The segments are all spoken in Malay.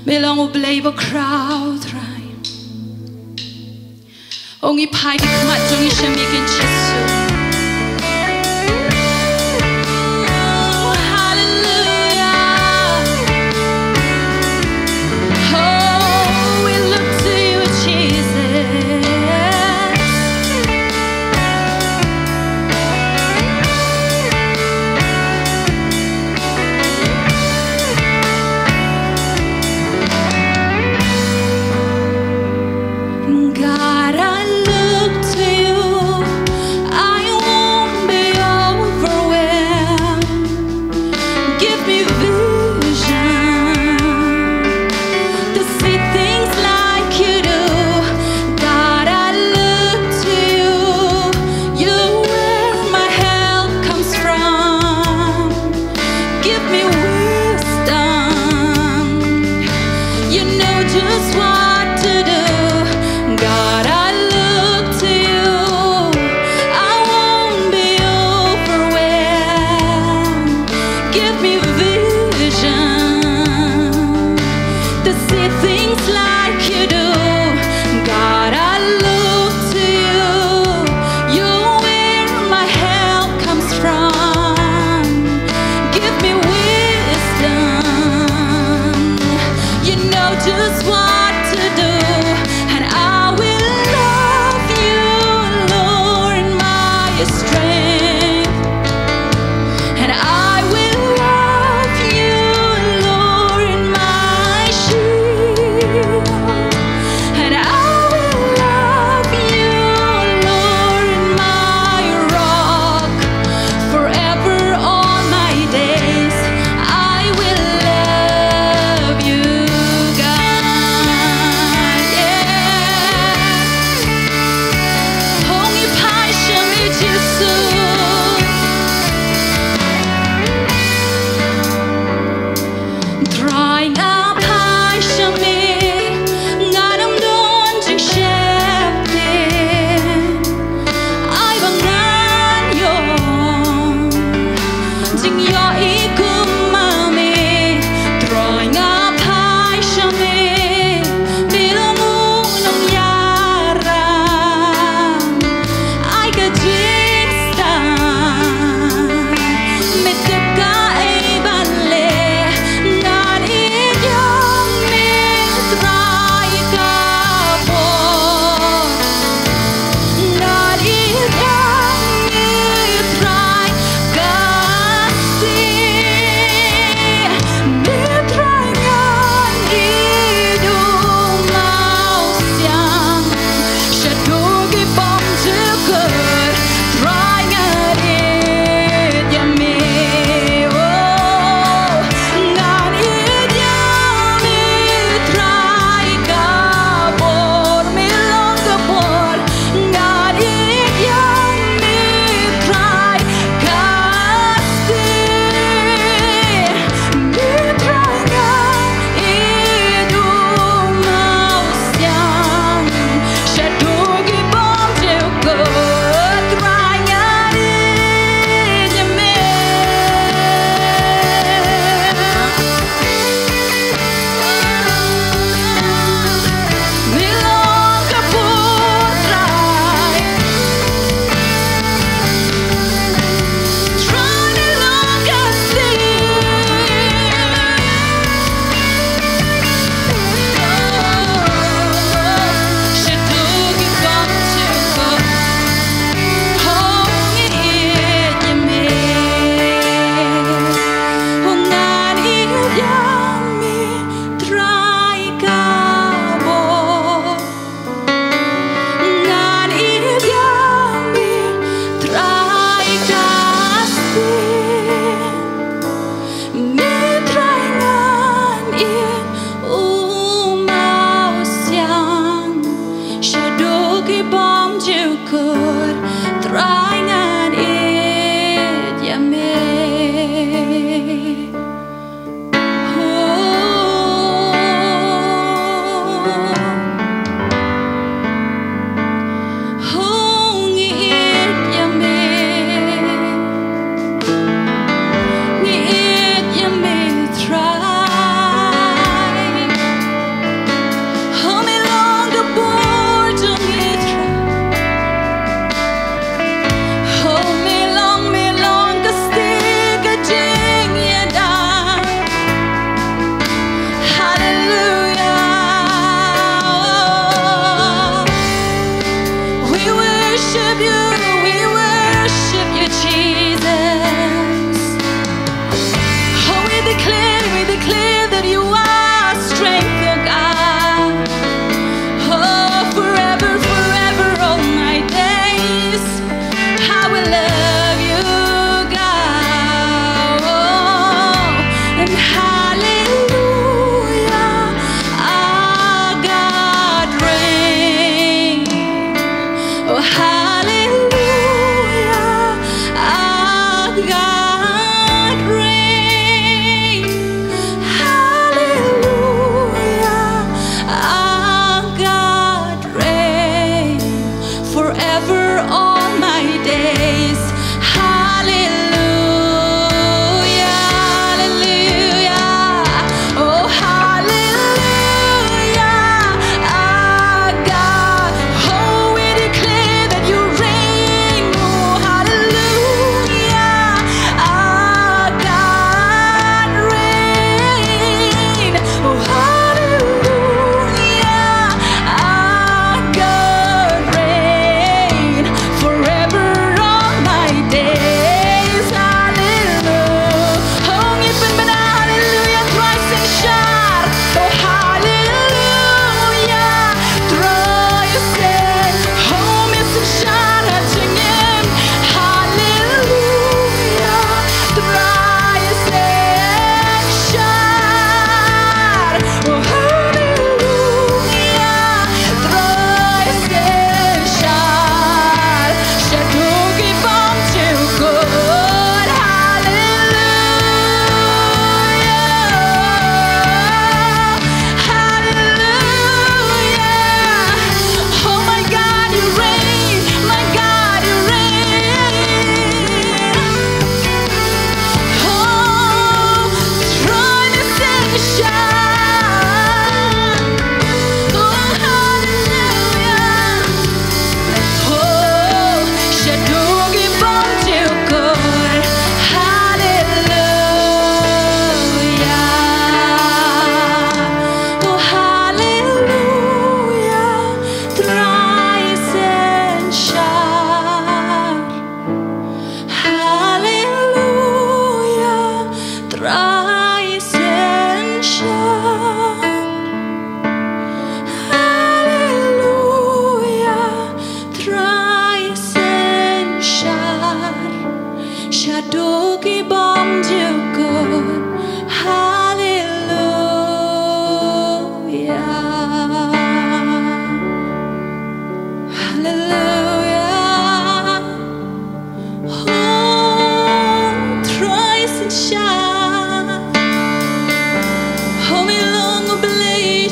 Bilang ubelay ba crowd rai Ongi pai di kmat jongi shamikin chisu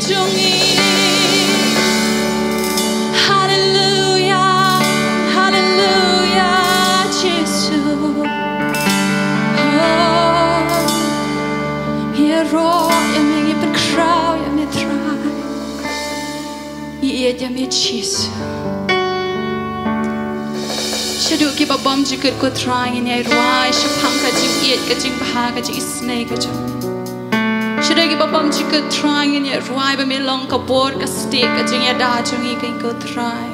종이 할렐루야 할렐루야 예수 Hero yang mengipin crowd yang metrai Ia dia mecis Shadu ki babam jikir ko trying in ai ruai shapang ka jing iet ka jing baha ka jing snake ka jong Shadu ki babam jikir trying in ai ruai ba me long ka bor ka stick ka jing ya da jong I ka try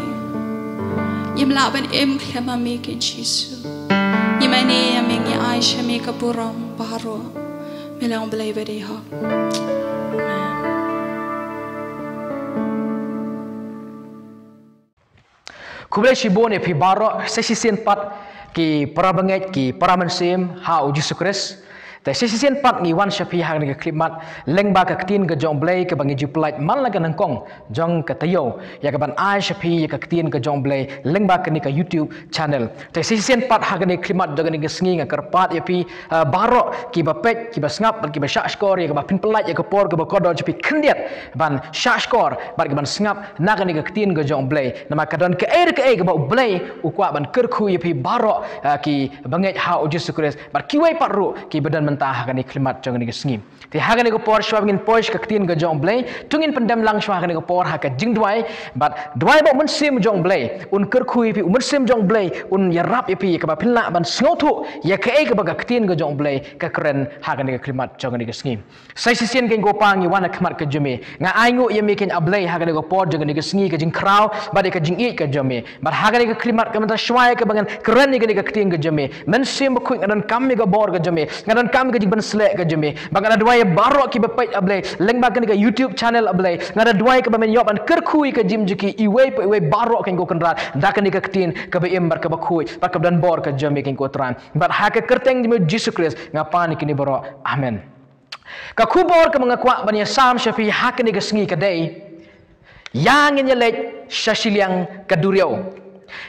Yem la ban em klema me kin chisu Yemane ya mengi Aisha me ka buram baro Melang belai beri ha Kublai shibone pi baro sesi pat ki para banget ki para mensim ha uji sukres ta sesi pat ni wan shapi hang ni klimat lengba ka tin ga jong blai ka bangi juplait man la ga nangkong jong ka tayo ya ka ban ai shapi ya ka tin ga jong blai lengba ka ni ka YouTube channel ta sesi pat hang ni klimat jong ni ga sngi nga karpat ya pi baro ki ba pet ki ba snap ki ba sha score ya ka ba pin pelat ya ka por ka ba kodol shapi kendiat ban sha score ba ka ban snap na ga ni ga tin ga jong blai nama ka don ka ka ba blai ukwa ban kerku ya pi baro ki banget ha uji sukres ba ki wai patru ki badan mentah hagani klimat jong ni sngi ti hagani ko por shwa ngin poish ka tin ga jong blai tungin pendam lang shwa hagani ko por ha ka jing dwai but dwai ba mun sim jong blai un kerku pi mun sim jong blai un ya rap pi ka ba pinla ban sngotu ya ka ba ka tin ga jong blai ka kren hagani ka klimat jong ni sngi sai sisien gen go pang wana khmat ka jeme nga aingu ya mekin ablai hagani ko por jong ni sngi ka jing kraw ba de ka jing i ka jeme but hagani ka klimat ka mata shwa ka bangan kren ni ka tin ga jeme men sim ba kuing adan kam ga bor ga jeme ngadan kam ga jing ban slek ga jeme bangan adwai baro ki bapait ablai lengba ka YouTube channel ablai ngada dwai ka bamen yoban kerkui ka jim jiki iwei pa iwei baro kan go kanrat da kan ka tin ka ba embar ka ba kui ba ka dan bor ka jeme kan ko tran but ha ka kerteng jeme Jesus Christ ngapa ni kini baro amen ka kubor ka mga kwa banya sam shafi ha ka ni ga sngi ka dai yang nyelek shashiliang kaduriau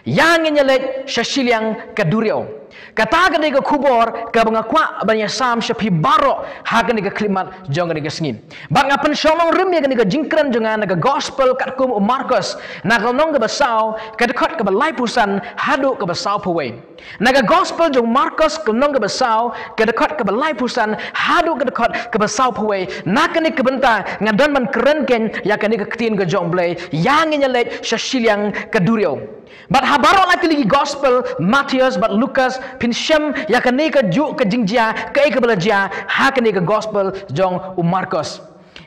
yang nyelek shashiliang kaduriau kata ka ka kubor ka mga kwa banya sam shapi baro ha ka ni ka klimat jong ni ka sngi ba nga pen shomong rim ya ka jingkran jonga na ka gospel kat kum Markus na ka nong ka basau ka dekot ka balai pusan hadu ka basau pawai na ka gospel jong Markus ka nong ka basau ka dekot ka balai pusan hadu ka dekot ka basau pawai na ka ni ka benta nga don man keren ken ya ka ni ka tin ka jong blai yang nyelek shashiliang kaduriau but habaro lagi gospel Matius but Lucas pinshem ya kani ka ju ka jingjia ka ka belajia ha kani ka gospel jong Markus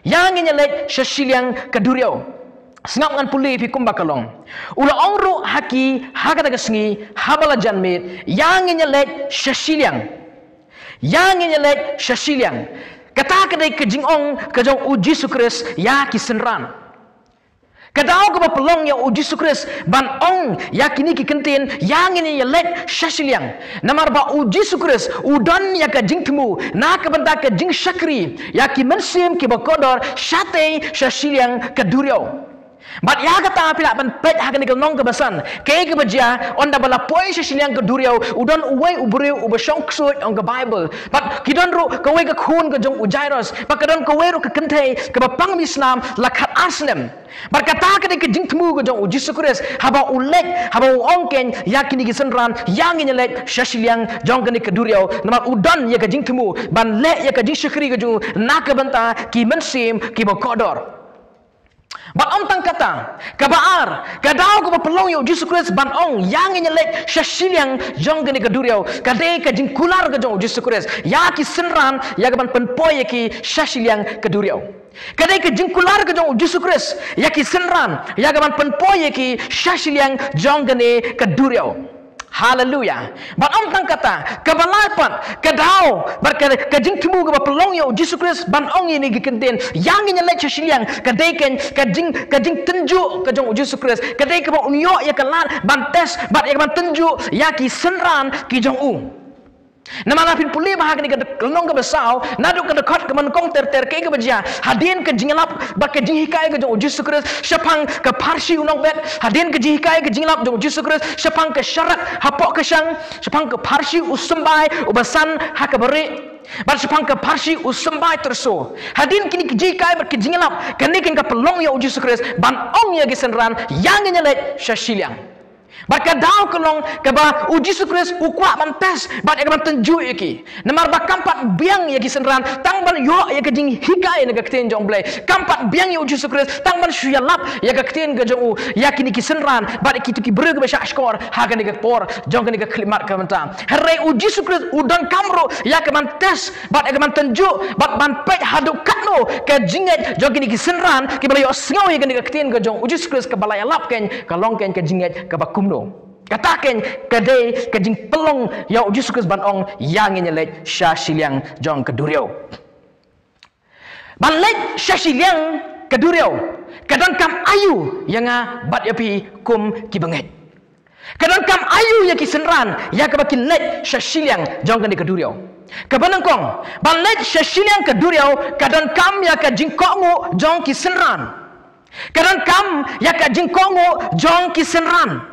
yang nyelek shashiliang kaduriau sngap ngan puli pi kumbakalong ula ongru haki ha ka sngi habala janmit yang nyelek shashiliang kata ka dai ka jingong ka jong uji sukres ya kisenran kadau ka pelong ya uji sukres ban ong yakini ki kentin yang ini ya lek shashiliang namar ba uji sukres udan ya ka jingtmu na ka benda ka jing shakri ya ki mensim ki bakodor shate shashiliang kaduriau but ya kata pila ban pet ha ni ka nong ka basan ke ka bajia onda bala poi shashiliang kaduriau udan uwai ubreu ubashong ksut on ka Bible but kidon ru ka wei ka khun ka jong ujairos but kadon ka wei ru ka kentei ka bapang Islam lakat aslam berkata ke ke jingtmu ke jong uji sukres haba ulek haba ongken yakini gisenran yang nyelek shashiliang jong ke keduriau nama udan ya ke jingtmu ban lek ya ke jing syukri ke jong nak benta ki mensim ki bokodor ban om tang kata kabar kadau ko pelong yo uji sukres ban ong yang nyelek shashiliang jong ke keduriau kade ke jing kular ke jong uji sukres ya ki senran ya ke ban penpoy ya ki shashiliang keduriau kadai ke jingkular ke jong Jesus Christ ya ki senran ya ke ban penpoy ya ki shashiliang jong gane kaduriau haleluya ban om tang kata kabalapan kadau berkata ke jingtimu ke pelong yo Jesus Christ ban ong ini ki kenten yang nya lek shashiliang kadai ken ka jing tenju ke jong Jesus Christ kadai ke ban unyo ya kelan ban tes ban ya ban tenju ya ki senran ki jong nama lapin puli bahag ni ka nong ka basau nadu ka dekat ka mankong ter ke ka bajia hadin ka jinglap ba ka jihikai ka jong Jesus Christ syapang ka parsi unong bet hadin ka jihikai ka jinglap jong Jesus Christ syapang ka syarat hapok ka syang syapang ka parsi usembai ubasan ha ka beri Ban sepang ke parsi usembai terso. Hadin kini kejikai berkejingelap. Kini kini pelong ya uji Yesus Kristus. Ban ong ya gisenran yang nyelet syasiliang. Baka daw kelong kaba uji Yesus Kristus ukwa ban tes ban ek ban tenju iki. Namar ba kampat biang ya gisenran tang ban yo ya kejing hikai naga keten jong blai. Kampat biang ya uji Yesus Kristus tang ban syalap ya ka keten ga jong u ya kini gisenran ba iki tuki brug ba skor ha ga naga por jong ga naga klimat ka manta. Hare uji Yesus Kristus udang kamro ya ka ban tes ban ek ban tenju ban pet haduk katno ka jinget jong kini gisenran ki bala yo sngaw ya ga naga keten ga jong uji Yesus Kristus ka bala ya lap ken ka long ken ka jinget ka bakum katakan kedai kejing pelong ya uji Yesus Kristus ban ong yang nyelet syasiliang jong keduriau ban let syasiliang keduriau kadang kam ayu yang bat yapi kum kibanget kadang kam ayu ya kisenran ya kabakin let syasiliang jong keduriau kabanangkong ban let syasiliang keduriau kadang kam ya kejing kongu jong kisenran kadang kam ya kejing kongu jong kisenran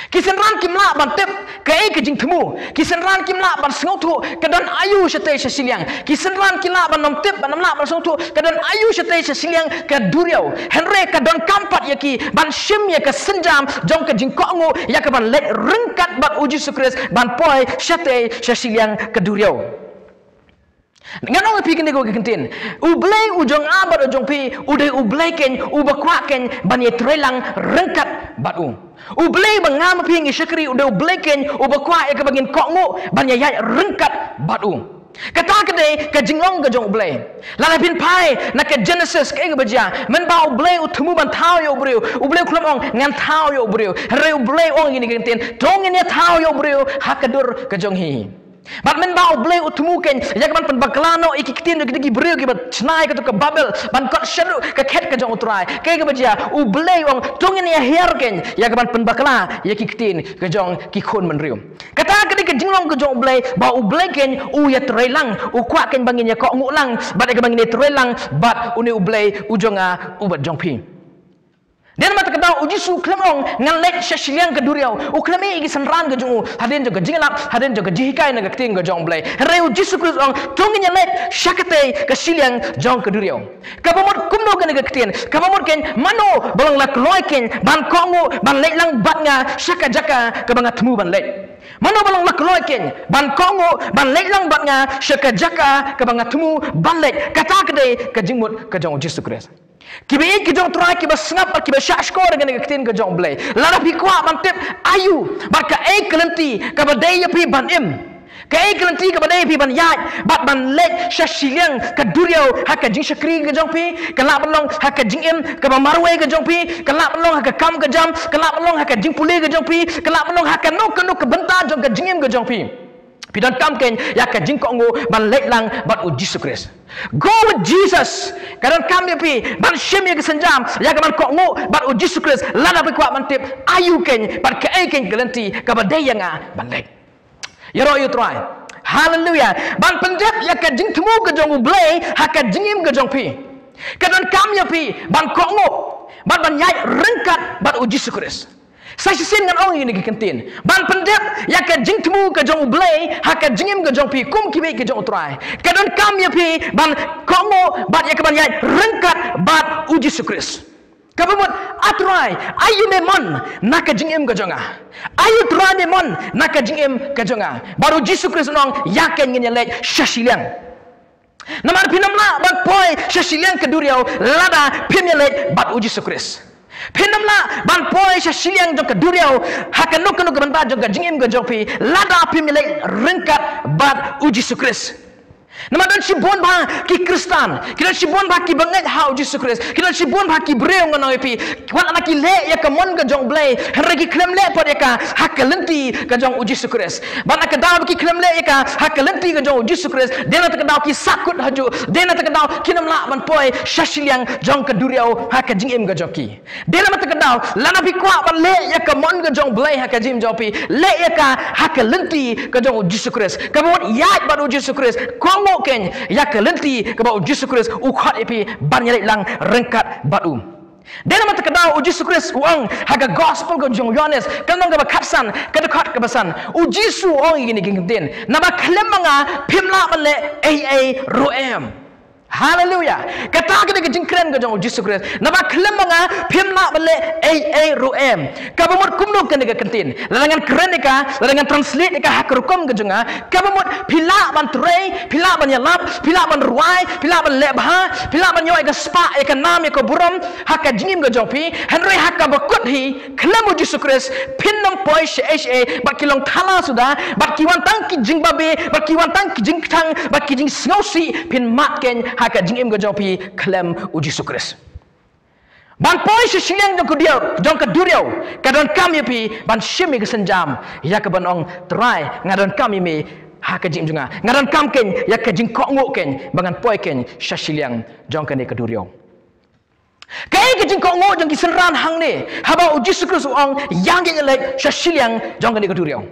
kisenran kimla ban tep kai kejing temu kisenran kimla ban sngotu kedan ayu syate syasiliang kisenran kimla ban nom tep ban namla ban sngotu kedan ayu syate syasiliang ke duriau henre kedan kampat yaki ban shim ya ke senjam jong kejing kongu ya ke ban let rengkat bat uji Yesus Kristus ban poi syate syasiliang ke duriau. Ngan orang pi kene go kentin. Ublai ujong abar ujong pi udai ublai ken ubakwa ken ban ye trelang rengkat batu. Ublai bangam pi ngi syakri udai ublai ken ubakwa ye ke bagin kokmu ban ye yai rengkat batu. Kata kede ke jinglong ke jong ublai. Lala pin pai nak ke Genesis ke baja men ba ublai utemu ban tau yo breu. Ublai kulam ong ngan tau yo breu. Re ublai ong ini kentin. Tong ini tau yo breu hakadur ke jong hi. Bat men bau blai utemu ken ya kan penbaklano iki kitin iki breu ki bat snai ke ke babel ban kot syaru ke ket ke jong utrai ke baja u blai ong tongin ya her ken ya kan penbakla ya ki kitin ke jong ki khon men riu kata ke ke jinglong ke jong blai bau blai ken u ya trelang u kwa ken bangin ya ko ngulang bat ke bangin trelang bat uni u blai u jonga u bat jong pi. Dan mata kata uji su klemong ngalet syasiliang ke duriau uklame igi senran ke jungu haden juga jingelap haden juga jihikai naga keting ke jong blai re uji su krus ong tongin let syakate ke siliang jong ke duriau kabamot kumno ke naga ketin kabamot ken mano bolong lak loiken ban kongu ban let lang batnga syaka jaka ke bangat temu ban let mano bolong lak loiken ban kongu ban let lang batnga syaka jaka ke bangat temu ban let kata kede ke jingmut ke jong uji su krus kibe ki jong trai kibe sngap kibe syashkor dengan ketin ke jong blai lara pi kwa ban tep ayu baka kelenti ka badai pi ban im ka kelenti ka badai pi ban yat bat ban let syashiliang ka duriau haka jing syakri ke jong pi kala belong haka jing im ka marwai ke jong pi kala belong haka kam ke jam kala belong haka jing puli ke jong pi kala belong haka no ke benta jong ka jing im ke jong pi pidan kam ken ya ka jing ko ngo ban let lang bat uji Yesus Kristus. Go with Jesus. Kadang kami pi ban shim ya kesenjam ya ka ban ko ngo bat uji Yesus Kristus lada pi kwa ban tip ayu ken bat ka ken gelenti ka badai yang ban let. Ya ro you try. Hallelujah. Ban pendep ya ka jing temu ke jong blai ha ka jingim ke jong pi. Kadang kami pi ban ko ngo ban yai rengkat bat uji Yesus Kristus. Saya sin ngan ong ini kentin ban pendep ya ka jing temu ke jong blai ha ka jingim ke jong pi kum kibe ke jong utrai kadang kam ya pi ban kongo bat ya ka ban yai rengkat bat uji Yesus Kristus kabamot atrai ayu memon nak ka jingim ke jonga ayu trai memon nak ka jingim ke jonga baru Yesus Kristus nong yakin ngin let syasiliang namar pinamla ban poi syasiliang ke duriau lada pinyelet bat uji Yesus Kristus Penamla ban poi syasiliang jong keduriau hakanuk kanuk banta jong jingim ke jopi lada api milik rengkat bat uji Yesus Kristus. Nama dan sibon bah ki Kristan, kita sibon bah ki banget ha uji Yesus Kristus, kita sibon bah ki breu ngono pi, wan anak ki le ya kamon ke jong blai, hari ki klem le pod ya ka hakalenti ke jong uji Yesus Kristus. Ban nak daw ki klem le ya ka hakalenti ke jong uji Yesus Kristus, dena tak daw ki sakut haju, dena tak daw kinamla ban poi syasiliang jong keduriau ha ka jingim ke joki. Dena tak daw lana pi kwa ban le ya kamon ke jong blai ha ka jim jopi, le ya ka hakalenti ke jong uji Yesus Kristus. Kamon yat ban uji Yesus Kristus. Ken ya kelenti ke bau Yesus Kristus ukhat epi ban yelit lang rengkat batu Dena mata kedau uji sukres uang haga gospel ko jong Yohanes kanong ka bakatsan kadekat kebasan uji su ong ini gingtin nama klemanga pimla male roem. Hallelujah. Kata kita kejengkren ke jong uji sukres nama klemanga pimla male roem. Kabamut kumno kan ke kentin lalangan keren ka lalangan translate ka hakrukom ke jonga kabamut pila ban trei pila ban yalap pila ban ruai pila ban lebha pila ban yoy ka spa ka nam ka buram haka jingim ke jongpi henry haka bakut hi klem uji sukres pinnam poi bat kilong thala sudah bat kiwan tang ki jingbabe bat kiwan tang ki jingtang bat ki jing sngosi pin matken haka jingim ke jongpi klem uji sukres. Ban poi sesiang jong keduriau kadon kami pi ban shimi ke senjam ya ke ban ong try ngadon kami me haka jing junga ngadon kamken ya ke jing kok ngoken bangan poi ken sesiang jong ke keduriau. Kai ke jing kok ngo jong ki senran hang ne haba uji sukres ong yang ke lek sesiang jong ke keduriau.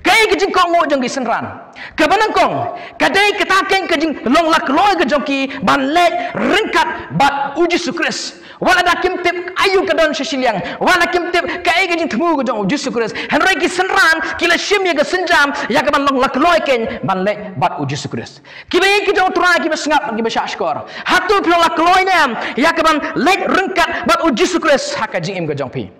Kai ke jing kok ngo jong ki senran ke banangkong kadai ketaken ke jing long lak loy ke jong ki ban lek ringkat bat uji sukres wala da kim tip ayu ke don sesiang wala kim tip kai ke jing temu ke jong uji sukres henry ki senran kila shim ya ke senjam ya ke ban long lak loy ken ban lek bat uji sukres kibai ki jong tra ki besngap ki besha skor hatu long lak loy nem ya ke ban lek ringkat bat uji sukres haka jing im ke jong pi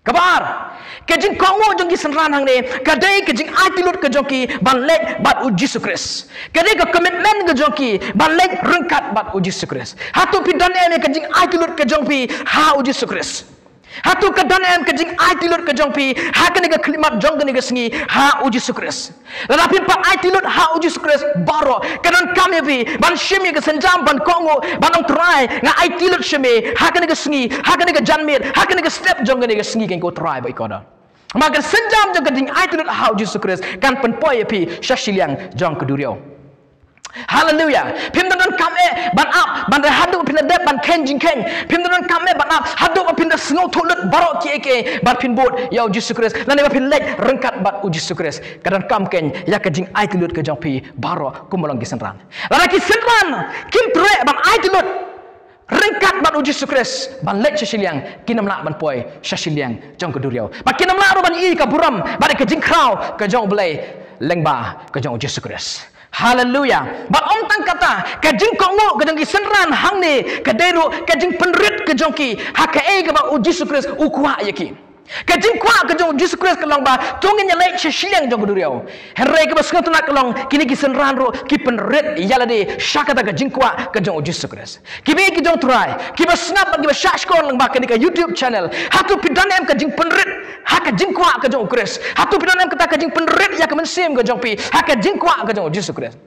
kabar kejing kongo jong ki senran hang ne kadai kejing atilut ke jong ki ban lek bat uji sukres kadai ke komitmen ke jong ki ban lek rengkat bat uji sukres hatu pidan em kejing atilut ke jong pi ha uji sukres hatu kedan em kejing atilut ke jong pi ha ke ke klimat jong ke sengi ha uji sukres tetapi pak atilut ha uji sukres baro kadan kami pi ban shimi ke senjam ban kongo ban ong try nga atilut shimi ha ke sengi ha ke janmir ha ke step jong ke sengi ken ko try bai koda maka senjam jong kejing atilut ha uji sukres kan penpoi pi sasiang jong keduriau. Hallelujah. Pimdanan kame ban up ban hadu pinda dep ban kenjing ken. Pimdanan kame ban up hadu pinda sngo tolut barok ki eke ban pin bot ya uji sukres. Lan ba pin lek rengkat bat uji sukres. Kadan kam ken ya kejing ai tulut ke jampi barok kumolong ki senran. Lan ki senran kim tre ban ai tulut rengkat ban uji sukres ban lek sesiang kinam lak ban poi sesiang jong keduriau. Ba kinam lak ban i ka buram ban kejing krau ke jong belai lengba ke jong uji sukres. Hallelujah. Ba om tang kata kajing kongo kajing senran hang ne kadero kajing penrit kejongki haka e ka ba uji sukres ukwa yaki kajing kwa kajong uji sukres kalong ba tongin nyalai sesiang jong keduriau henry ka ba sengat nak kalong kini ki senran ro ki penrit yalade syakata kajing kwa kajong uji sukres kibe ki jong try ki ba snap ki ba shashkor lang ba kini ka YouTube channel hatu pidan em kajing penrit haka jing kwa kajong ukres hatu pidan em kata kajing penrit ya ka mensim kajong pi haka jing kwa kajong uji sukres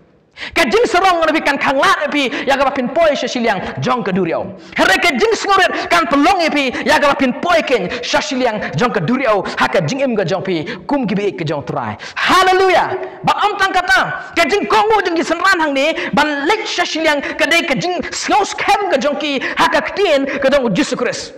kajing serong lebih kan kanglat epi ya ga pin poi sesiang jong keduriau here kajing sngoret kan pelong epi ya ga pin poi ken sesiang jong keduriau haka jing em ga jong pi kum gibi ke jong try. Hallelujah. Ba am tang kata kajing kongo jong senran hang ni ban lek sesiang kadai kajing sngaus kem ga jong ki haka ktien ka jong uji sukres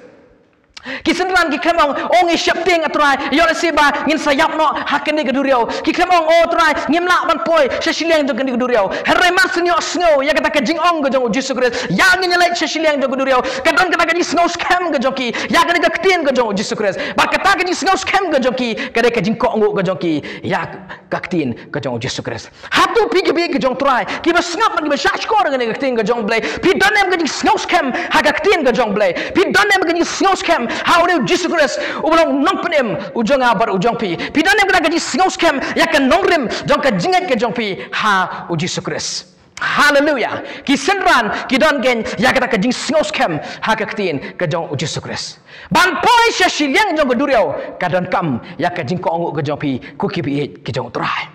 ki senran ki klemong ong i syapting atrai yole siba ngin sayap no hakene keduriau ki klemong o trai ngimla ban poi sesiang jong keduriau herre masnyo sngo ya kata kajing ong jong uji sukres ya ngin lek sesiang jong keduriau kadon kata kajing sngo scam jong ki ya kene ktien jong uji sukres ba kata kajing sngo scam jong ki kade kajing ko ngo jong ki ya ktien jong uji sukres hatu pi ki jong trai ki ba snap ki ba shashkor ngene ktien jong blay pi donem kajing sngo scam ha ktien jong blay pi donem kajing sngo scam how do Jesus Christ ulang nompenem ujong abar ujong pi pidanem kena gaji singaus kem ya kan nongrim jong ka jingat ke jong pi ha uji sukres. Hallelujah. Ki senran ki don gen ya kata ka jing singaus kem ha ka ktien ke jong uji sukres ban poi sesiang jong keduriau kadon kam ya ka jing ko ongu ke jong pi ku ki pi ke jong trai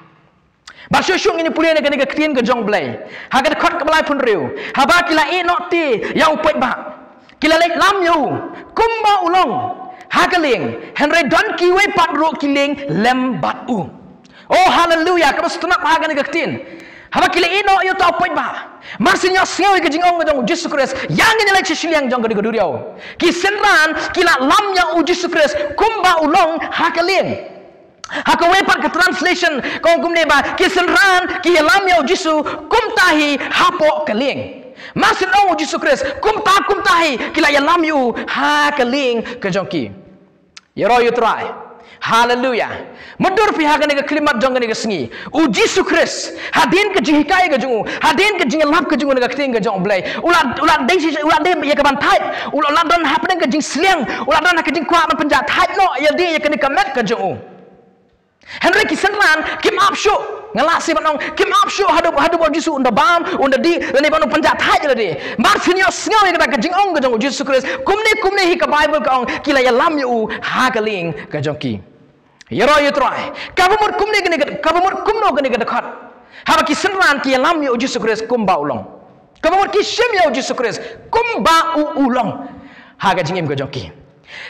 ba syusyung ini pulia ke ke ktien ke jong blai ha ka khot ke blai pun riu ha ba kila e noti ya upet ba kila lek lam yu kumba ulong hakaling henry don kiwe patro kiling lem batu. Oh hallelujah. Kamu setenak hagan gaktin haba kila ino yo tau poin ba marsinya sengoi ke jingong jong Jesus Christ yang ini lek sesiang jong ke duriau ki senran kila lam yang Jesus Christ kumba ulong hakaling hakawe pat ke translation kong kumne ba ki senran ki lam yang Jesu kumtahi hapo keling Masin ong Jesus Christ kum tahi kila ya lam yu ha ka ling ka jongki. Ya ro yu try. Hallelujah. Madur pihagan ga klimat jong ga sengi. U Jesus Christ hadin ke jihikai ga jungu. Hadin ke jing lap ke jungu ga kting ga jong blai. Ulat dei ya ka ban thai. Ulat don happening ga jing sliang. Ulat don ka jing kwa man penjat thai no ya di ya ka ni ka met ga jungu. Henry kisenran kim apsho ngalasi banong kim apsho hadu Jesus unda bam unda di ni banong penjat thai la di. Mar sinyo sngaw ga ka jing ong ga jong Jesus Christ. Kumne hi ka Bible ka ong kila ya lam yu ha ka ling ga jongki. Yaro yu try. Kabumur kumne gani kabumur kumno gani dekat. Haba ki senran ki lam yu Jesus Christ kumba ulong. Kabumur ki shim yu Jesus Christ kumba ulong. Haga jingim ga jongki.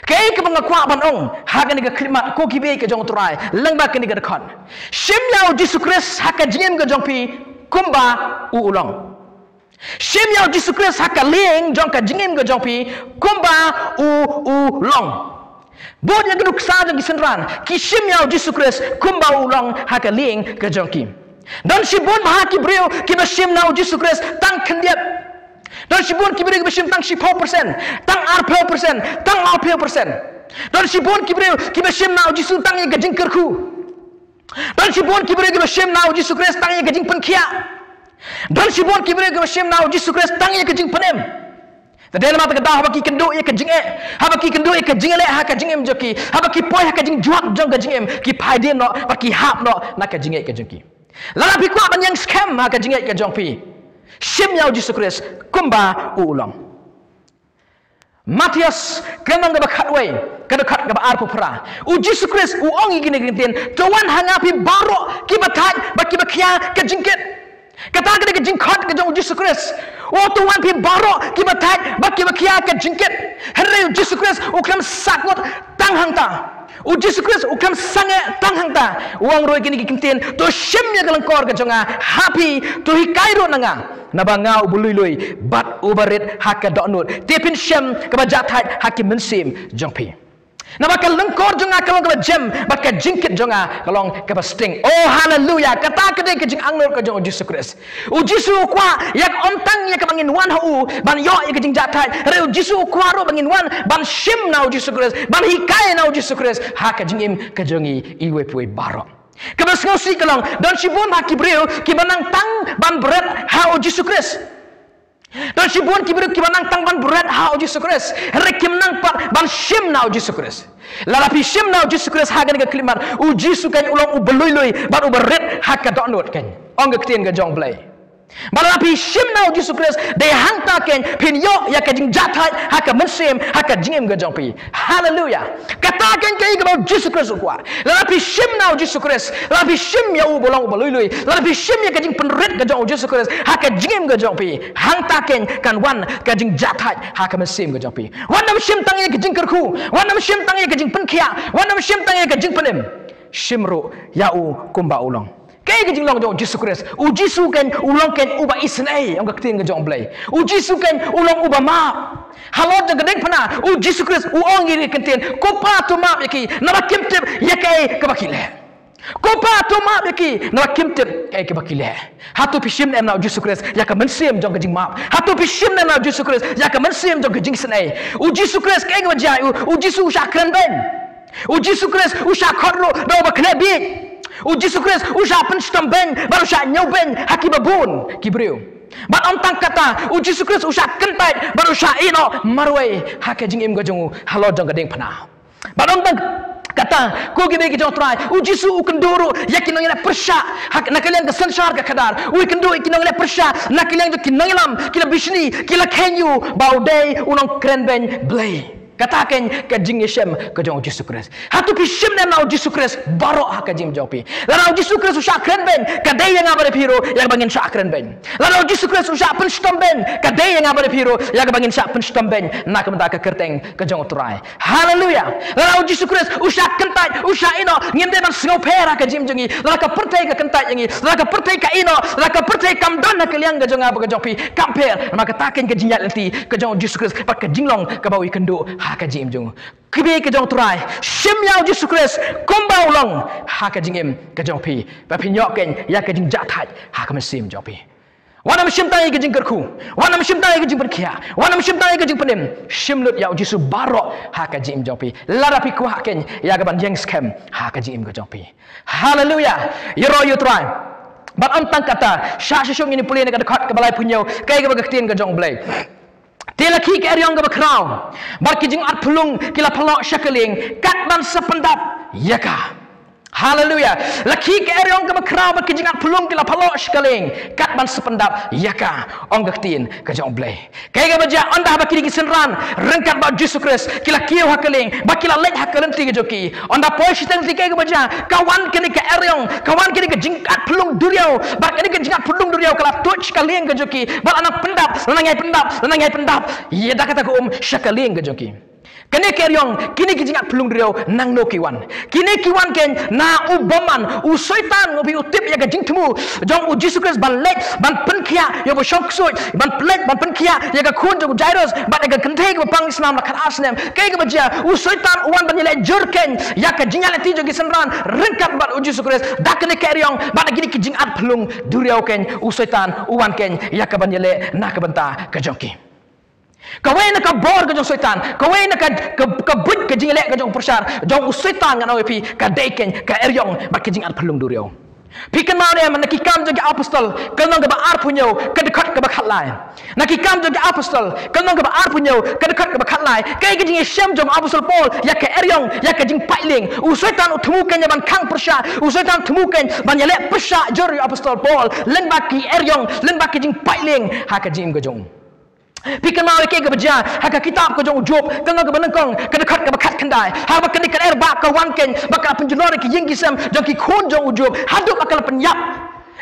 Kai ka bang kwa ban ong haga ni ga klimat ko ki be ka jong try. Langba ka ni ga dekat. Shim yu Jesus Christ haga jingim ga jongpi kumba ulong. Shim yu Jesus Christ haga ling jong ka jingim ga jongpi kumba ulong. Bod yang geduk saja gisenran kishim yau Jesus Christ kumba ulang haka ling ke jongki. Dan si bon bahaki brio ki bashim nau Jesus Christ tang kendiat. Dan si bon ki brio ki bashim tang si 4%, tang ar 4%, tang ar 4%. Dan si bon ki brio ki bashim nau Jesus tang ye gajing kerku. Dan si bon ki brio ki bashim nau Jesus Christ tang ye gajing penkia. Dan si bon ki brio ki bashim nau Jesus Christ tang ye gajing penem. Dalam mata kedah habaki kendo ye kajing habaki kendo ye kajing le ha kajing em joki habaki poi ha kajing juak jong kajing em ki phaide no baki hap no na kajing ye kajing ki lala bi kwa banyang scam ha kajing ye kajong pi shim yau Jesus Christ kumba ulong Matias kemang ga bakhat wei ka dekat ga ar pupra u Jesus Christ u ong igini ginten tuan hangapi baro ki bathat baki bakia kajing ket kata ke jing khat ke jong Jesus Christ o tuan pi baro ki batai baki bakia ke jingket henry Jesus Christ ukam sakot tang hangta u Jesus Christ ukam sange tang hangta uang roi kini kinten to shimnya galangkor ke jonga happy to hi kairo nanga nabanga ubului bat ubarit hakka donut tepin shem ke bajatai hakim mensim jongpi Nabaka lengkor jonga kalong ka jem baka jingkit jonga kalong ka sting. Oh hallelujah. Kata kedai ke jing angnor ka jong Jesus Christ. U Jesus kwa yak ontang ya ka bangin wan hu ban yo ya ka jing jatai. Re u Jesus kwa ro bangin wan ban shim na Jesus Christ. Ban hikai na Jesus Christ. Ha ka jing im ka jongi iwe pui baro. Kabas ngosi kalong don sibon ha kibreu ki banang tang ban berat ha u Jesus Christ. Dan si buan kibiru kibanang tang ban berat hau Jesus Christ. Rekim nang ban shim nau Jesus Christ. Lalapi shim nau Jesus Christ hagan ga klimat. U Jesus kan ulang u belui ban u berat hakka donut kan. Ong ga ktien ga jong blai. Lalapi shim nau Jesus Christ de hangta kan pin yo ya ka jing jatai hakka mensim hakka jingim ga jong pi. Hallelujah. Katakan kai ga Jesus Christ kwa. Lalapi shim nau Jesus Christ. Lalapi shim ya u bolong belui. Lalapi shim ya ka jing penret ga jong Jesus Christ hakka jingim ga jong pi. Hangta kan wan ka jing jatai hakka mensim ga jong pi. Wan nam shim tang ye ka jing kerku. Wan nam shim tang ye ka jing penkia. Wan nam shim tang ye ka jing penem. Shimru ya u kumba ulong. Kaya ke jing long jong Jesus Christ. U Jesus kan ulong kan uba isnai ang kaktin ke jong blai. U Jesus kan ulong uba ma. Halo jang gedeng pana. U Jesus Christ u ong iri kentin. Ko pa tu ma yaki. Nama kimtip yakai ke bakile. Ko pa tu ma yaki. Nama kimtip kai ke bakile. Hatu pishim em na Jesus Christ yaka mensim jong ke jing ma. Hatu pishim em na Jesus Christ yaka mensim jong ke jing snai. U Jesus Christ kai ke wajai. U Jesus usakran ben. U Jesus Christ usakhodro do bakne bi. U Jesus Christ usah penstam ben baru usah nyoben haki babun kibriu ban ontang kata u Jesus Christ usah kentai baru usah ino marwai haki jing im gojong halo jong gading pana ban ontang kata ko gide ki jong try u Jesus u kenduru yakin ngene persha hak nakalian ke sensar ka kadar u kendu ikin ngene persha nakalian jo kinangilam kila bishni kila kenyu bauday unong kren ben blay katakan ke jing yesem ke jong Jesus Christ. Hatu pishim nem na Jesus Christ baro haka jing jopi. Lalu Jesus Christ usah keren ben kadai yang abade piro yang bangin syak keren ben. Lalu Jesus Christ usah penstom ben kadai yang abade piro yang bangin syak penstom ben nak menta ke kerteng ke jong turai. Haleluya. Lalu Jesus Christ usah kentai usah ino ngende bang sngopera ke jing jongi. Lalu ke pertai ke kentai yangi. Lalu ke pertai ke ino lalu ke pertai kam don ke liang ke jong apa ke jopi. Kamper maka taken ke jinjat lenti ke jong Jesus Christ pak ke jinglong ke bawi kendo haka jing jong kibe ke jong try shim yau Jesus Christ kumba ulong haka jing im ke jong pi ba pi nyok ken ya ke jing jatai haka mesim jong pi Wana mshim tai ke jingker ku. Wana mshim tai ke jingper kia. Wana mshim tai ke jingpenim. Shimlut ya ujisu barok ha ka jim jopi. Lara pi ku haken ya ka ban jeng skem ha ka jim ke jopi. Hallelujah. Yero you try. Bat am tang kata sha shung ini pulih ka dekat ke balai punyau kai ke bagaktin ke jong blai. Tila ki ke eryong ke bakraw. Bar ki jing at pulung kila pelok syakaling kat ban sependap yaka. Hallelujah. Laki ke eryong ke bakraw bar ki jing at pulung kila pelok syakaling kat ban sependap yaka ong gaktin ke jong blai. Kai ke baja onda ba ki senran rengkat ba Jesus Christ kila kieu hakaling ba kila lek hakalenti ke joki. Onda poi sitang ti kai ke baja kawan kini ke eryong kawan kini ke jing at pulung duriau bar kini ke jing at pulung duriau kala touch kaling ke joki bar anak pendap lenangai pendap ya dah kata ko syakaling ke joki. Kini keryong kini kijingat pelung diriau nang no kiwan. Kini kiwan ken na ubaman usoitan ngopi utip ya gajing temu jong Jesus Christ ban lek ban penkia ya bo shok soi ban plek ban penkia ya ga kun jong Jairus ban ga kentei ke pang Islam lakat asnem kai ke baja usoitan uwan ban yele jurken ya ka jingal ti jogi senran rengkat ban Jesus Christ dak kini keryong ban gini kijingat pelung diriau ken usoitan uwan ken ya ka ban yele na ka banta ka joki. Kawai nak bor ke jong setan, kawai nak ke but ke jinglek ke jong persar, jong setan kan awi ka deken ka eryong ba ke jingat pelung duriau. Pi kenal dia menakikam jaga apostol, kenal ke ba ar punyo ke dekat ke ba khatlai. Nakikam jaga apostol, kenal ke ba ar punyo ke dekat ke ba khatlai. Kai ke jing syam jong apostol Paul ya ke eryong ya ke jing pailing. Setan utumukan ban kang persar, setan temukan ban yelek persar jor apostol Paul, len ba ki eryong, len ba ke jing pailing ha ke jing ke jong. Pikan mau ke baca haka kitab ke jong Job kenal ke benengkong ke dekat ke bakat kendai ha ba kedik er ba ka wanken bakal penjelor ke yeng gisam jong ki khun jong Job haduk akal penyap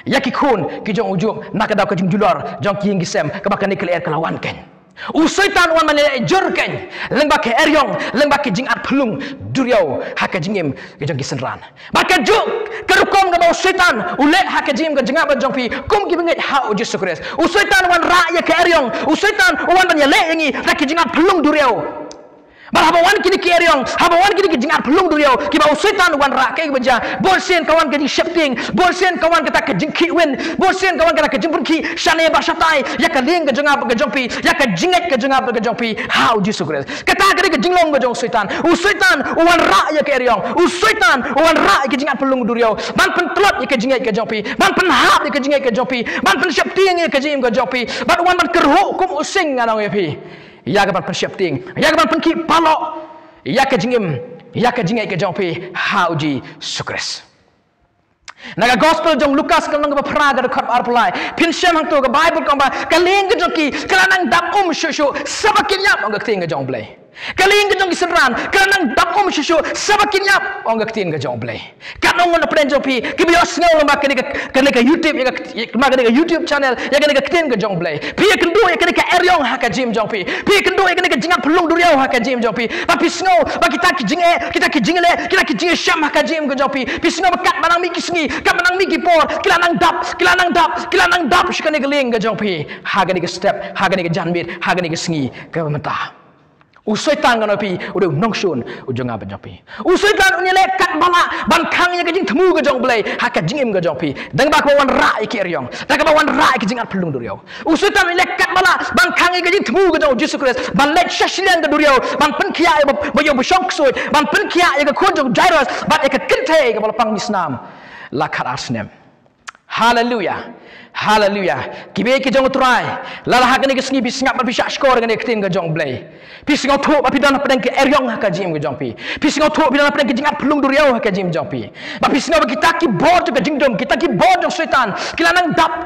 ya ki khun ki jong Job nak daw ke jong julor jong ki yeng gisam ke bakal nikal er kelawan ken usaitan wan mane jorken leng ba ke eryong leng ba ke jing at pelung duriau haka jingim ke jong kisenran bakal juk ke rukom ke bau setan ulek haka jingim ke jengap jong pi kum ki benget ha Jesus Christ usaitan wan ra ya ke eryong usaitan wan ban yele yangi ra ke jing at pelung duriau Bah habawan kini keryong, habawan kini kejingat pelung duriau, kiba usaitan wan ra kai baja, bolsen kawan kejing shifting, bolsen kawan kata kejing kiwin, bolsen kawan kata kejing pergi, shane basatai, ya kaling kejengap kejongpi, ya kejingat kejengap kejongpi, how Jesus Christ. Kata kene kejinglong kejong usaitan, usaitan wan ra ya keryong, usaitan wan ra kejingat pelung duriau, ban pentlot ya kejingat kejongpi, ban penhap ya kejingat kejongpi, ban penshifting ya kejing kejongpi, ban wan ban kerhu kum using nganong ya pi. Ya ke ban penshifting, ya ke ban penki palok, ya ke jingim, ya ke jingai ke jongpi hauji sukres. Naga gospel jong Lukas kalau nggak pernah ada kat arpulai, pinsem hang tu ke Bible kau bah kaling ke jongki, kelanang dap shushu, sabakin yap orang keting ke jong blay. Kaling ke jongki senran, kelanang dap shushu, sabakin yap orang keting ke jong blay. Kanong ngono pren jongpi, kibios ngau lembak kene ke YouTube, ya ke YouTube channel, ya kene ke keting ke jong blay. Pia kendo ya kene ke eryong haka jim jongpi, pia kendo ya kene ke jingat pelung duriau haka jim jongpi. Tapi ngau, bagi kita ke jingle, kita ke jingle syam haka jim ke jongpi. Pis ngau bekat manang miki sengi, kat manang miki por, kilanang dap, shikane ke ling ke jongpi. Haga ni ke step, haga ni ke janbit, haga ni ke sengi ke mentah. Usaitan kan api udah nongsun ujung apa jopi. Usaitan unya lekat bala ban kangnya kejing temu ke jong belai haka jingim ke jopi. Dang bak bawan ra iki eryong. Dang bawan ra iki jingat pelung duriau. Usaitan lekat bala ban kangnya kejing temu ke jong Jesus Christ. Ban lek shashilan ke duriau. Ban penkia ya boyo bosok soi. Ban penkia ya ke kunjung Jairus. Ban ya ke kente ke bala pang Islam. Lakat arsnem. Hallelujah. Hallelujah. Kibe ke jong try. Lala hak ni ke sengi bisngap bisyak skor ke tin ke jong blay. Pisngau thok ba pidana pedang ke eryong hak jim ke jong pi. Pisngau thok pidana pedang ke jingat pelung duriau hak jim jong pi. Ba pisngau kita ki bor ke jingdom, kita ki bor jong setan. Kilanang dap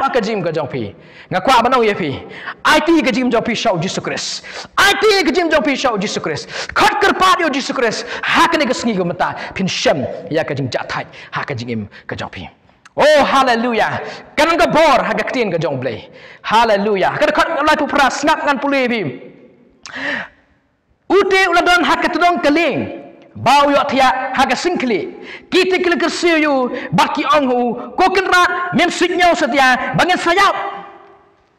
hak jim ke jong pi. Ngakwa banau ye pi. IT ke jim jong pi show Jesus Christ. IT ke jim jong pi show Jesus Christ. Khat kerpat yo Jesus Christ. Hak ni ke sengi ke mata pin syam ya ke jing jathai hak jingim ke jong pi. Oh hallelujah. Kanang ke bor haga ketin ke jong blay. Hallelujah. Kada kat lai pu pras ngap ngan pulih pi. Ute uladon haga tudong keling. Bau yo tia haga singkli. Kita kila kersiu baki onghu. Ko kenrat men signal setia bangen sayap.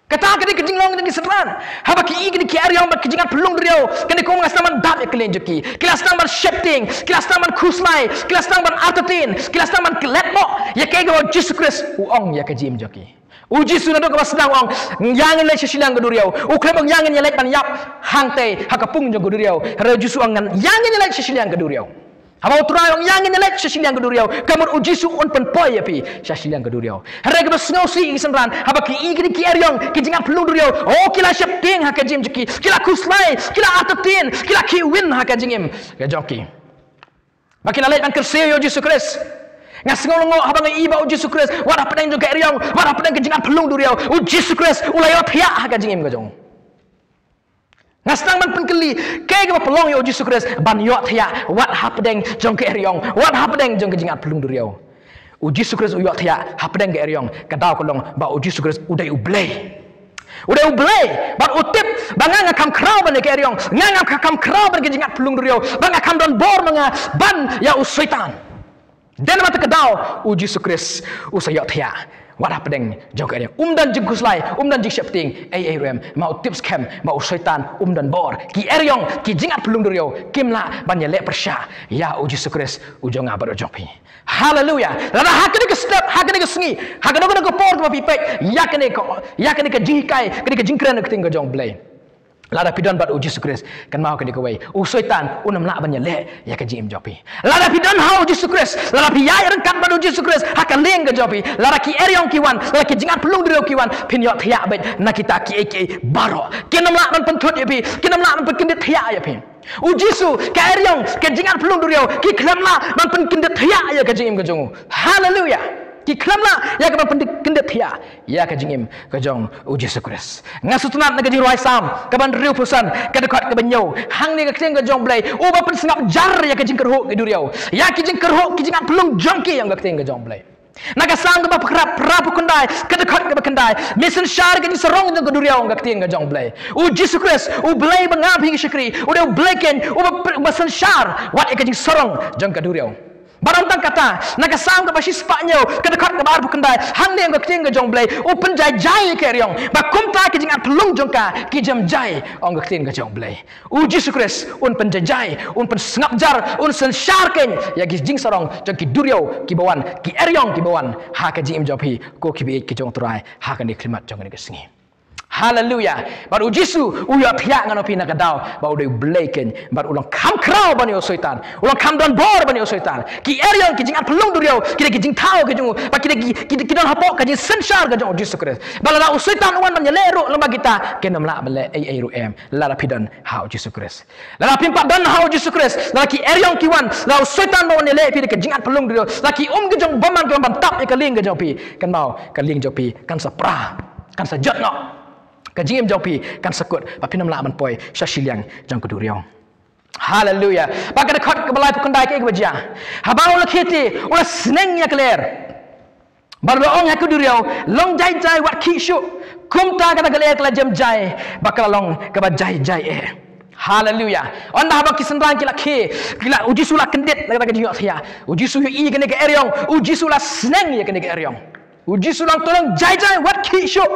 Kata kini kejinglong dengan seran. Haba ki kini ki eryong bat kejingan pelung duriau. Kini kau ngastaman dap ya kelen joki. Kilas taman shifting, kilas taman kuslai, kilas taman atatin, kilas taman keletmo. Ya kaya gawat Jesus Christ uong ya kejim joki. Uji sudah dok sedang orang yang lek sesilang keduriau. Uklem orang yang lek pan yap hang teh hakapung jong keduriau. Hare uji su angan yang lek sesilang keduriau. Habau trai orang yang lek sesilang keduriau. Kamur uji su on pen poi api sesilang keduriau. Hare ke besngau si isenran haba ki igri ki eriong ki jingat pelung duriau. Oh kila syap ting hakajim jeki. Kila kuslai, kila atatin, kila ki win hakajingim. Ke joki. Makin lek pan kerseo Yesus Kristus. Ngasngolong habang iba uji sukres wala pedang jong keriong wala pedang kejingan pelung duriau uji sukres ulayo thia ka jingim ka jong ngasnang man penkeli ke ga pelong yo uji sukres ban yo thia wat ha pedang jong keriong wat ha pedang jong kejingan pelung duriau uji sukres uyo thia ha pedang keriong kadau kolong ba uji sukres udai ublei bat utip banganga kam kraw ban keriong nganga kam kraw ban kejingan pelung duriau banga kam don bor manga ban ya usaitan. Dan mata kedau uji sukres usayot thia wala pedeng jong ka dan jing kuslai dan jing syapting rem mau tips kem mau syaitan dan bor ki eryong ki jingat pelung duriau kimla banya le persya ya uji sukres ujong abar jopi haleluya lada hakene ke step hakene ke sengi hakene ke por ke pipek yakene ke jingkai kene ke jingkran ke tinggal jong blai lada pidan bat uji sukres kan mau ke dikawai usaitan unam la banya le ya ke jim jopi lada pidan ha uji sukres lada piyai rengkat bat uji sukres hakan leng ke jopi lada ki eryong kiwan lada ki jingat pelung duriau kiwan pinyot thia bet nakita ki baro kinam la ban pentut yapi kinam la ban pendit thia yapi uji su ke eryong ke jingat pelung duriau ki klam la ban pendit thia ya ke jim ke jongu haleluya ki klamla ya ka pendet thia ya ka jingim ka jong uji sukres ngasutnat na ka jing roi sam ka ban riu pusan ka dekat ka banyo hang ni ka keng ka jong blai u ba pen sengap jar ya ka jing kerho ke duriau ya ki jing kerho ki jing pelung jongki yang ka keng ka jong blai naga sang ka ba krap prapu kandai ka dekat ka kandai misen shar ka jing serong jong ka duriau ka keng ka jong blai uji sukres u blai bangap hing syukri u de blaken u ba sen shar wat ka jing serong jong ka duriau barang tang kata naga sang ka bashi spanyol ka dekat ka bar bukandai hang ne ka ting ka jong blai open jai ke riong ba kumta ki jingat pelung jong ka ki jam jai ong ka ting ka jong blai uji sukres un pen jai un pen sengap jar un sen syar ken ya ki jing sarong jong ki duriau ki bawan ki eriong ki bawan ha ka jim jopi ko ki bi ki jong trai ha ka ni klimat jong ni ka sengi haleluya baru jisu uya thia ngano pina ka dau ba udai bleken bar ulang kam kraw bani syaitan ulang kam don bor bani syaitan ki eriong ki jingat pelung duriau ki jing tau ke jung ba ki don hapok ka jing sensar ka jong jisu kres balala syaitan wan ban lero lamba kita kenam la bale ru em la rapidan ha jisu kres la pimpa dan ha jisu kres la ki eriong ki wan la syaitan wan le pi ke jingat pelung duriau la ki ke jong baman ke ban tap ke ling ke jong pi kan mau ka ling jong pi kan sa pra kan sa jot no kajim jopi kan sekut papinam la man poi syashiliang jang keduriau haleluya baka dekat ke balai pekendai ke baja habau la khiti ula snengnya keler barlo ong ha keduriau long jai wat kishu kumta kata keler kala jam jai bakal long ke jai haleluya onda haba kisendang kila kila uji sula kendit kata ke jingok sia uji su i kene ke eryong uji sula sneng ya kene ke eryong uji sulang tolong jai wat kishu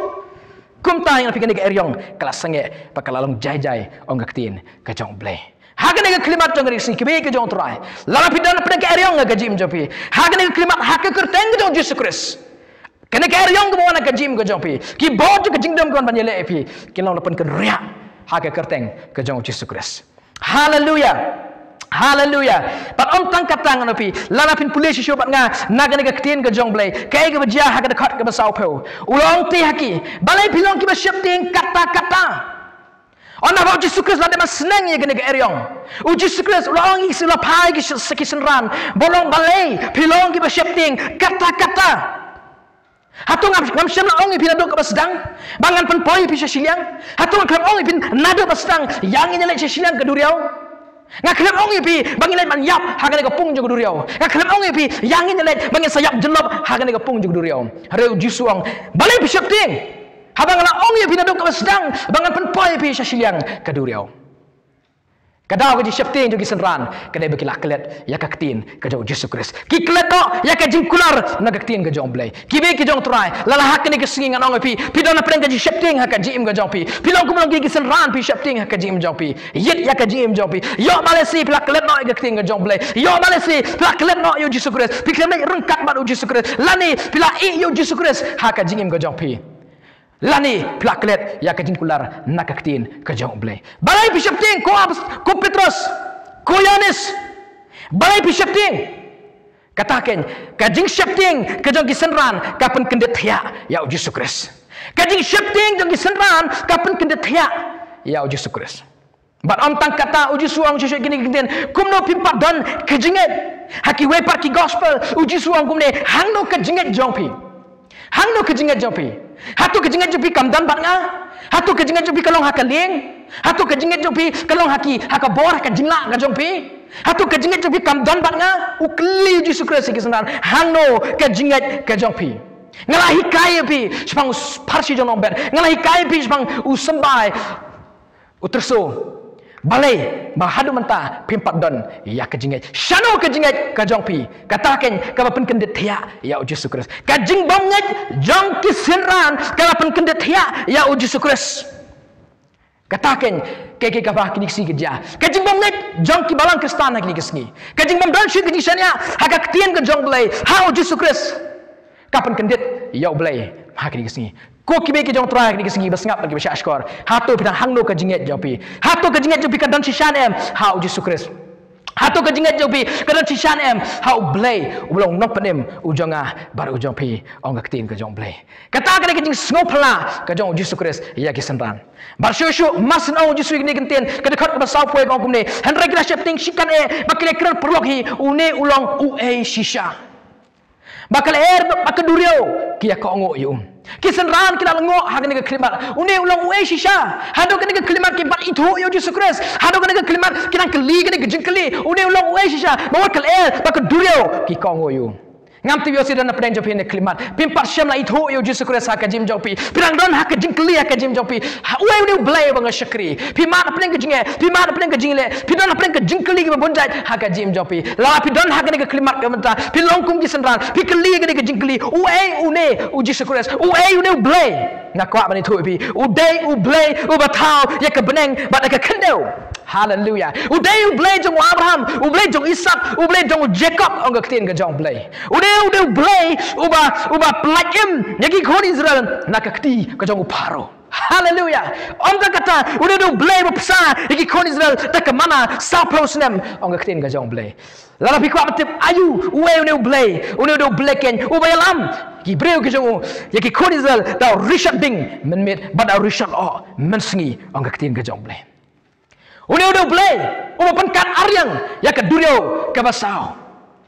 kumta yang fikir ke eryong kelas sange pakalalong jai ong kaktin ka jong blai hagen ke klimat jong ri ke jong trai lala pidan pada ke eryong ka jim jopi hagen ke klimat hak ke kerteng jong Yesus Kristus kene ke eryong ke bawana ka jim ka jong pi ki bod ke jingdom kon banele pi kilong lepen ke riak hak ke kerteng ka jong Yesus Kristus haleluya pat om tang katang nopi lala pin pulis shobat nga naga ga ktin ga jong blai kai ga bajia ha ga khat ga basau peu ulong ti haki balai pilong ki ba syapting kata ona ba Yesus Kristus la de masnang ye ga eryong Yesus Kristus ulong isila pai ki sekisen ran bolong balai pilong ki ba syapting kata hatung ngam syam la ongi pin adok ba sedang bangan pen poi pi syiliang hatung ngam ongi pin nado ba sedang yang ini le syiliang ga duriau ngakhlem ongi pi bangin man yap hagane ka pung jog duriau ngakhlem ongi pi yangin let bangin sayap jelob hagane ka pung jog duriau reu jisuang balai pi syapting habang la ongi pi nadok ka sedang bangan pen poi pi syashiliang ka duriau Kadau ke shifting jogi senran kadai bagi laklet ya ka ketin ke jong Yesus Kristus. Ki klet no ya ka jingkular na ka ketin ke jong blai. Ki be ki jong try lala hak ni ke singing anong pi. Pi don na preng ke shifting ha ka jim ke jong pi. Pi long kumong ki senran pi shifting ha ka jim jong pi. Yet ya ka jim jong pi. Yo malesi pi laklet no ka ketin ke jong blai. Yo malesi pi laklet no yo Yesus Kristus. Pi klet rengkat bat Yesus Kristus. Lani pi la yo Yesus Kristus ha ka jim ke jong pi. Lani plaklet ya kajing kular nakaktin ke jong blai. Balai pi shifting ko Petrus, ko Yohanes. Balai pi shifting. Katakan kajing shifting ke jong kisenran kapan kendet ya Yesus Kristus. Kajing shifting jong kisenran kapan kendet ya Yesus Kristus. Bat om tang kata uji suang Yesus gini gini kumno pimpat don kejinget. Haki wepat ki gospel uji suang kumne hangno kejinget jong pi. Hangno kejinget jong pi. Hatu kejingat jupi kamdan batnga, hatu kejingat jupi kalong hakaling, hatu kejingat jupi kalong haki hakabor hakajingla kajongpi, hatu kejingat jupi kamdan batnga, ukli Yesus Kristus kisanan, hano kejingat kajongpi. Ngalahi kaya pi, sepang parsi jonong ber, ngalahi kaya pi sepang usembai, uterso. Balai bahadu menta pimpat don ya kejingat shano kejingat kajong pi katakan kapan kendet ya Yesus Kristus kajing banget jong kisenran kapan kendet ya Yesus Kristus katakan keke kapah kini si kerja kajing banget jong ki balang kestan kini kesni kajing bam don shit kini shania haka ketian ke jong belai ha Yesus Kristus kapan kendet ya belai ha kini kesni ko kibe ki jong try ni kesegi basngap bagi basya skor hatu pidang hangno ka jinget jopi hatu ka jinget jopi kadan sishan em ha Yesus Kristus hatu ka jinget jopi kadan sishan em ha blay ulong nok panem ujonga bar ujong pi ong ka tin ka jong blay kata ka jing snopla ka jong Yesus Kristus ya ki senran bar shushu mas no Yesus ni kenten ka dekat ka sau poi kong kumne henry kra shifting shikan bakile kran perlok hi une ulong u shisha bakal bakal durio kia ka ngo yum kisenran kina lengo hagan ke klimat une ulang ue shisha hado kan ke klimat ke bat itu yo Yesus Kristus hado kan ke klimat kina keli kan ke jengkeli une ulang ue shisha bawa kal bakal durio ki kongo yo ngam ti yo sidan pedang jopi ne klimat pimpat syam la itu yo Yesus Kristus ha ka jim jopi pirang don ha ka jengkeli ha ka jim jopi ue une blai bang syakri pimat pedang ke jinge pimat pedang ke jingle pidon pedang ke jengkeli ke bonjai ha ka jim jopi la pidon ha ka ke klimat ke menta pilong kum kisenran pikeli ke jengkeli ue une Yesus Kristus ue une blai ngakwa bani thu pi udai ublai ubatau ya ke beneng bat ke kendau haleluya udai ublai jong Abraham ublai jong Ishak ublai jong Jacob ong ke tin ke jong blai udai ublai uba plakim yaki kon Israel nak ke ke jong Paro haleluya om kata udai ublai bepsa yaki kon Israel tak ke mana sapros nem ong ke tin ke jong blai lala pikwa matip ayu une ublai ken ubayalam Gibreu ke jong ya ki kon Israel da Richard Ding men met bad Richard men sengi ong ke tin ke jong blai udah blai penkat aryang ya ke durio ke basau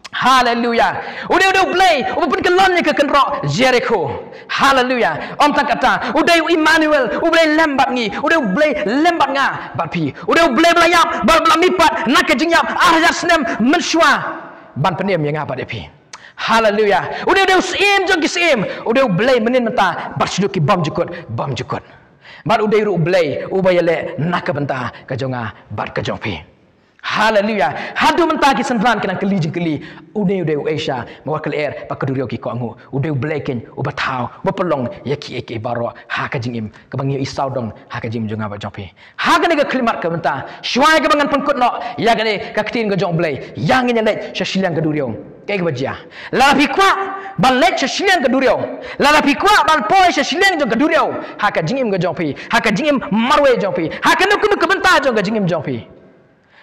haleluya udah blai penkelon ya ke kenro Jericho haleluya om tak kata udah Emmanuel udah lembat ngi udah blai lembat nga bat pi udah blai belayap bal belamipat nak ke jingyap ahja senem mensua ban penem yang apa depi haleluya udah sim jong sim udah blai menin menta barsuduki bam jukut bar udai ru blai ubayale nak benta ka jonga bar ka jongpi haleluya hadu menta ki senran kena keli jengkeli udai Asia mawakal air pakudurio ki kongu udai blai ken ubatau bopelong yaki eke baro ha ka jingim ka bangi isau dong ha ka jim jonga ba jongpi ha ka ne ka klimat ka benta shwai ka bangan pengkut no ya ka ne ka ktin ka jong blai yang ne let shashilang ka durio ke bajia la pikwa ballet shashilang ka durio la pikwa bal poi shashilang jong ka durio ha ka jingim ka jongpi ha ka jingim marwe jongpi ha ka nukum ka benta jong ka jingim jongpi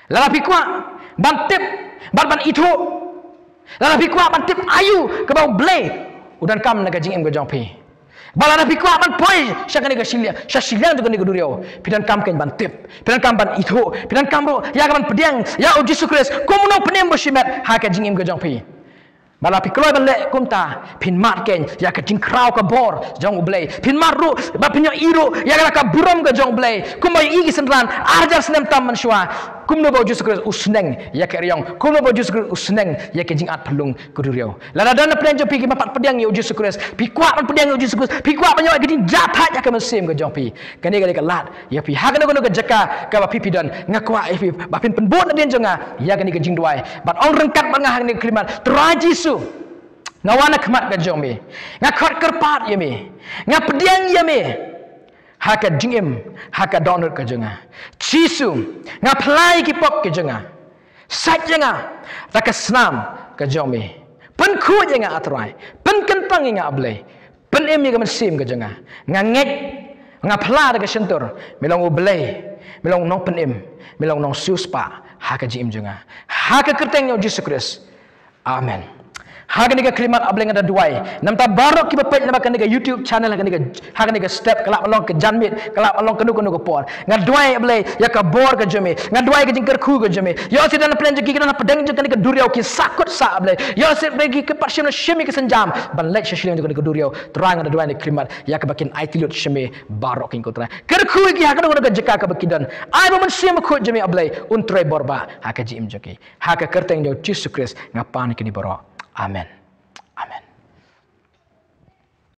la pikwa ban tip ban itu la pikwa ban tip ayu ka bau blai udan kam na ka jingim ka jongpi balana pikwa ban poi shakane ka shashilang jong ka durio pidan kam ken ban tip pidan kam ban itu pidan kam ro ya ka ban pedang ya Yesus Kristus komuno penem boshimet ha ka jingim ka jongpi bala pikloi bale kumta pin mat ken ya ka jingkrau ka bor jong blai pin maru ba pinyo iro ya ka buram ka jong blai kumai igi senran arjar senem tam mansua kumno ba Jesus Kristus usneng ya ke riong kumno ba Jesus Kristus usneng ya ke jingat pelung kuduriau lala dana plen jo pi mapat pedang ya Jesus Kristus pi kuat pedang ya Jesus Kristus pi kuat banyak gini jatat ya ke mesim ke jong pi kani ke lat ya pi ha kana ke jaka ka ba pi dan ngakwa pi ba pin penbon den jonga ya kani ke jing duai bat ong rengkat bangah ni klimat tra Jesu ngawana kemat ke jong mi ngakot kerpat ya mi ngapediang ya mi haka jingim haka donor ke jenga Jesu ngaplai ki pop ke jenga sat jenga taka senam ke jomi pen ku jenga atrai pen kentang inga ablai pen em ke mesim ke jenga ngangek ngapla ke sentur milong ublai milong nong pen em milong nong suspa haka jim jenga haka kerteng Jesus Kristus amen hagan ni kalimat ableng ada duai namta barok ki bapet nama kan ni YouTube channel hagan ni step kelak along ke janmit kelak along kenu ke por ngaduai ablay ya ka bor ke jeme ngaduai ke jingker khu ke jeme yo sidan plan jeki kana pedang jeki ke duriau ki sakut sa ablay yo sit bagi ke parsim shimi ke senjam ban lek shishlim jeki ke duriau terang ada duai ni kalimat ya ke bakin aitilut shimi barok kin ko tra ker khu ki hagan ke jeka ke bakidan ai mo sim khu jeme ablay untrai borba haka jim jeki haka kerteng jo Jesus Kristus ngapan kini borok amen.